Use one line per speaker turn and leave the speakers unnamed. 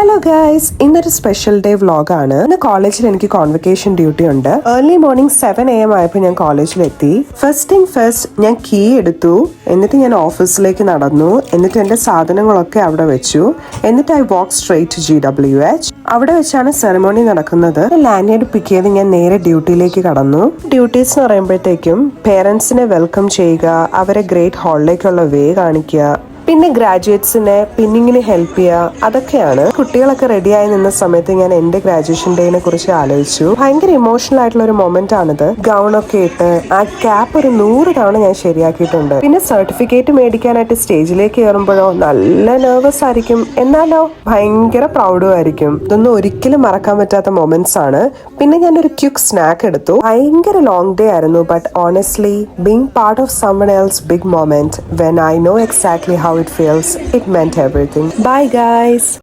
Hello guys, ഇന്നൊരു special day വ്ളോഗാണ്. ഇന്ന് കോളേജിൽ എനിക്ക് കോൺവെക്കേഷൻ ഡ്യൂട്ടി ഉണ്ട്. ഏർലി മോർണിംഗ് 7 AM ആയപ്പോൾ ഞാൻ കോളേജിലെത്തി. ഫസ്റ്റ് തിങ് ഫസ്റ്റ്, ഞാൻ കീ എടുത്തു. എന്നിട്ട് ഞാൻ ഓഫീസിലേക്ക് നടന്നു. എന്നിട്ട് എന്റെ സാധനങ്ങളൊക്കെ അവിടെ വെച്ചു. എന്നിട്ട് I walk straight to GWH. അവിടെ വെച്ചാണ് സെറമോണി നടക്കുന്നത്. ലാൻഡേഡ് പിക്ക് ചെയ്ത് ഞാൻ നേരെ ഡ്യൂട്ടിയിലേക്ക് കടന്നു. ഡ്യൂട്ടീസ് എന്ന് പറയുമ്പോഴത്തേക്കും പേരൻസിനെ വെൽക്കം ചെയ്യുക, അവരെ ഗ്രേറ്റ് ഹാളിലേക്കുള്ള വേ കാണിക്കുക, പിന്നെ ഗ്രാജുവേറ്റ്സിനെ പിന്നിങ്ങിന് ഹെൽപ്പ് ചെയ്യുക, അതൊക്കെയാണ്. കുട്ടികളൊക്കെ റെഡിയായി നിന്ന സമയത്ത് ഞാൻ എന്റെ ഗ്രാജുവേഷൻ ഡേനെ കുറിച്ച് ആലോചിച്ചു. ഭയങ്കര ഇമോഷണൽ ആയിട്ടുള്ള ഒരു മൊമെന്റ് ആണിത്. ഗൗണൊക്കെ ഇട്ട് ആ ക്യാപ്പ് ഒരു 100 തവണ ഞാൻ ശരിയാക്കിയിട്ടുണ്ട്. പിന്നെ സർട്ടിഫിക്കറ്റ് മേടിക്കാനായിട്ട് സ്റ്റേജിലേക്ക് കയറുമ്പോഴോ നല്ല നെർവസ് ആയിരിക്കും, എന്നാലോ ഭയങ്കര പ്രൗഡും ആയിരിക്കും. ഇതൊന്നും ഒരിക്കലും മറക്കാൻ പറ്റാത്ത മൊമെന്റ്സ് ആണ്. പിന്നെ ഞാനൊരു ക്വിക്ക് സ്നാക്ക് എടുത്തു. ഭയങ്കര ലോങ് ഡേ ആയിരുന്നു, but honestly being part of someone else big moment when I know exactly how it feels, it meant everything. Bye guys.